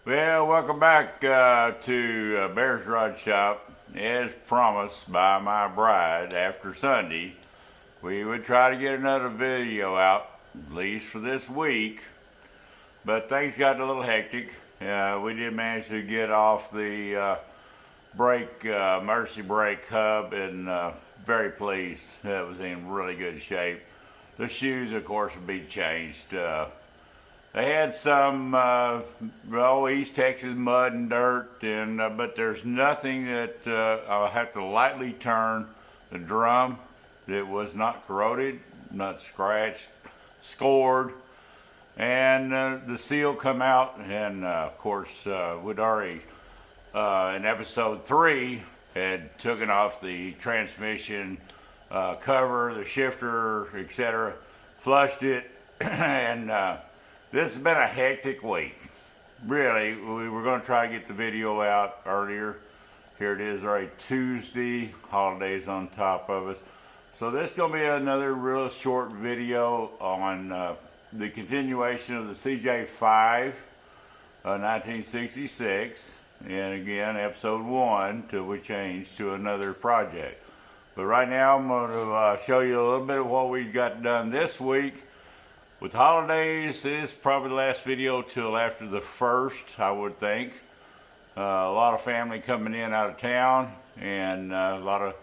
Well, welcome back to Bear's Rod Shop. As promised by my bride, after Sunday, we would try to get another video out, at least for this week. But things got a little hectic. We did manage to get off the Mercy brake hub, and very pleased. It was in really good shape. The shoes, of course, would be changed. They had some East Texas mud and dirt, and but there's nothing that I'll have to lightly turn the drum that was not corroded, not scratched, scored, and the seal come out. And of course, we'd already in episode 3 had taken off the transmission cover, the shifter, etc., flushed it, and this has been a hectic week. Really, we were going to try to get the video out earlier. Here it is, already Tuesday, holidays on top of us. So this is going to be another real short video on the continuation of the CJ5 1966. And again, episode 1 till we change to another project. But right now I'm going to show you a little bit of what we got done this week. With holidays, this is probably the last video till after the 1st, I would think. A lot of family coming in out of town, and a lot of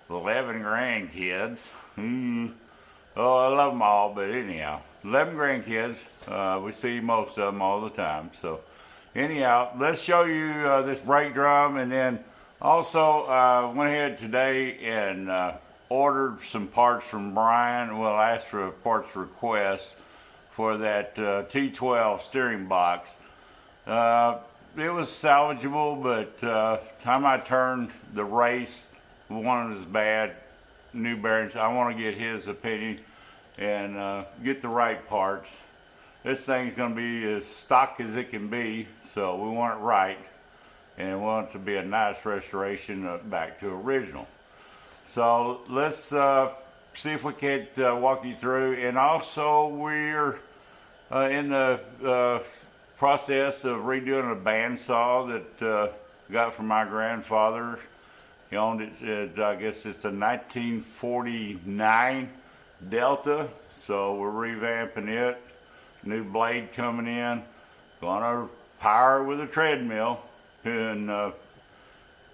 11 grandkids. Oh, I love them all, but anyhow, 11 grandkids. We see most of them all the time. So anyhow, let's show you this brake drum, and then also went ahead today and ordered some parts from Brian. Well, I asked for a parts request for that T12 steering box. It was salvageable, but time I turned the race, one is bad, new bearings. I want to get his opinion and get the right parts. This thing's going to be as stock as it can be, so we want it right, and we want it to be a nice restoration back to original. So let's see if we can't walk you through. And also, we're in the process of redoing a bandsaw that got from my grandfather. He owned it, I guess it's a 1949 Delta. So we're revamping it. New blade coming in. Gonna power it with a treadmill and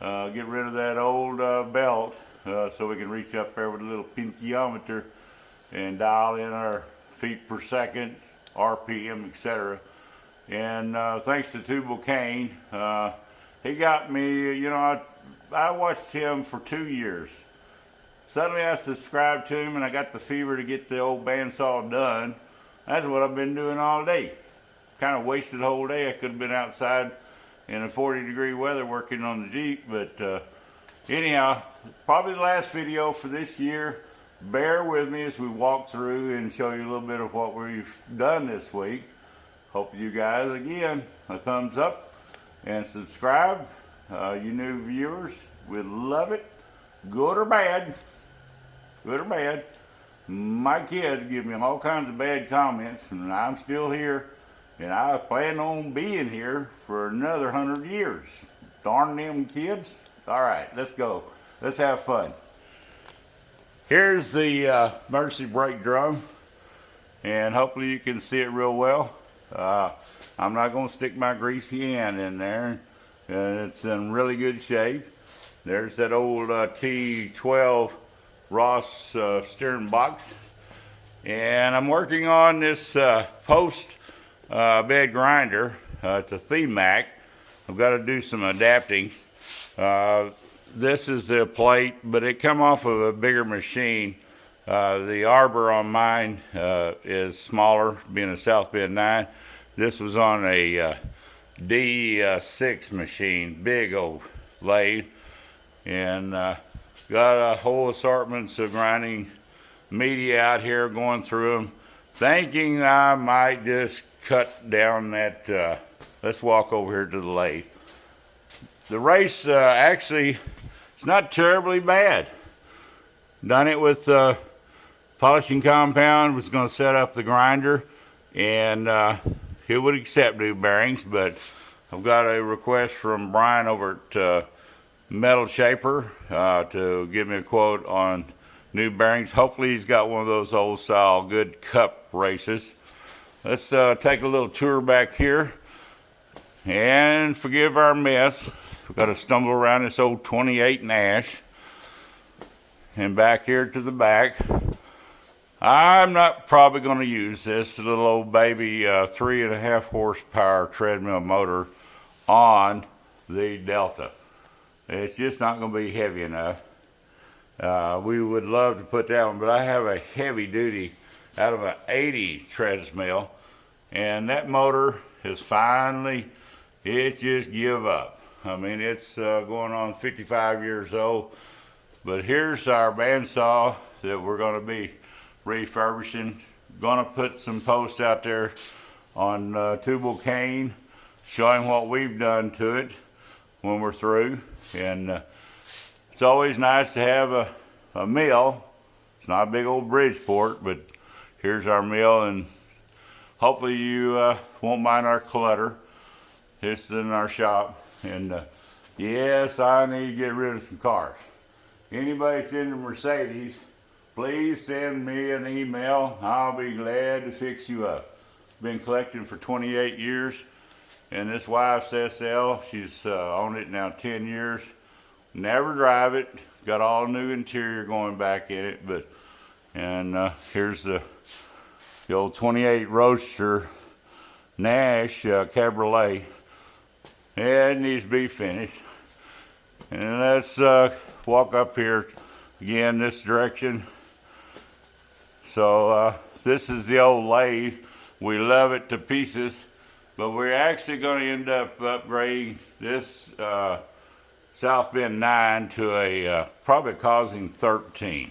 get rid of that old belt. So we can reach up there with a little pinchiometer and dial in our feet per second, RPM, etc. And thanks to Tubal Kane, he got me, you know, I watched him for 2 years. Suddenly I subscribed to him and I got the fever to get the old bandsaw done. That's what I've been doing all day. Kind of wasted the whole day. I could have been outside in a 40-degree weather working on the Jeep, but anyhow, probably the last video for this year. Bear with me as we walk through and show you a little bit of what we've done this week. Hope you guys, again, a thumbs up and subscribe. You new viewers, we'd love it. Good or bad. Good or bad. My kids give me all kinds of bad comments, and I'm still here, and I plan on being here for another 100 years. Darn them kids. All right, let's go. Let's have fun. Here's the Mercy brake drum, and hopefully you can see it real well. I'm not going to stick my greasy hand in there, and it's in really good shape. There's that old T12 Ross steering box, and I'm working on this post bed grinder. It's a Themac. I've got to do some adapting. This is the plate, but it come off of a bigger machine. The arbor on mine is smaller, being a South Bend 9. This was on a D6 machine, big old lathe, and got a whole assortment of grinding media out here, going through them, thinking I might just cut down that. Let's walk over here to the lathe. The race actually, it's not terribly bad. Done it with polishing compound. Was going to set up the grinder, and it would accept new bearings, but I've got a request from Brian over at Metal Shaper to give me a quote on new bearings. Hopefully he's got one of those old style good cup races. Let's take a little tour back here and forgive our mess. We've got to stumble around this old 28 Nash and back here to the back. I'm not probably going to use this little old baby 3.5 horsepower treadmill motor on the Delta. It's just not going to be heavy enough. We would love to put that one, but I have a heavy duty out of an 80 treadmill, and that motor is finally, it just give up. I mean, it's going on 55 years old, but here's our bandsaw that we're going to be refurbishing. Gonna put some posts out there on Tubal Cane showing what we've done to it when we're through. And it's always nice to have a mill. It's not a big old Bridgeport, but here's our mill, and hopefully you won't mind our clutter. It's in our shop. And yes, I need to get rid of some cars. Anybody that's in the Mercedes, please send me an email. I'll be glad to fix you up. Been collecting for 28 years, and this wife's SL, she's owned it now 10 years. Never drive it. Got all new interior going back in it, but here's the old 28 Roadster Nash Cabriolet. It needs to be finished. And let's walk up here again this direction. So this is the old lathe. We love it to pieces, but we're actually going to end up upgrading this South Bend 9 to a probably causing 13.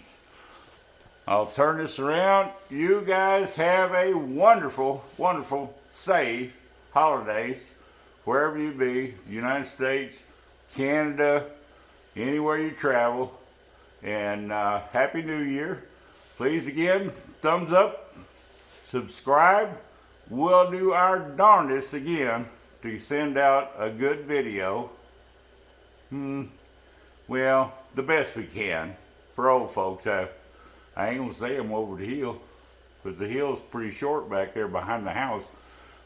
I'll turn this around. You guys have a wonderful, wonderful, safe holidays wherever you be, United States, Canada, anywhere you travel, and Happy New Year. Please again, thumbs up, subscribe. We'll do our darndest again to send out a good video. Well, the best we can for old folks. I ain't gonna say I'm over the hill, because the hill's pretty short back there behind the house.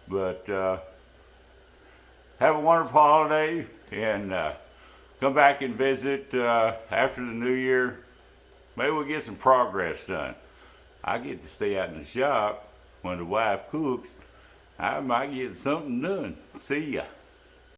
But have a wonderful holiday, and come back and visit after the new year. Maybe we'll get some progress done. I get to stay out in the shop when the wife cooks. I might get something done. See ya.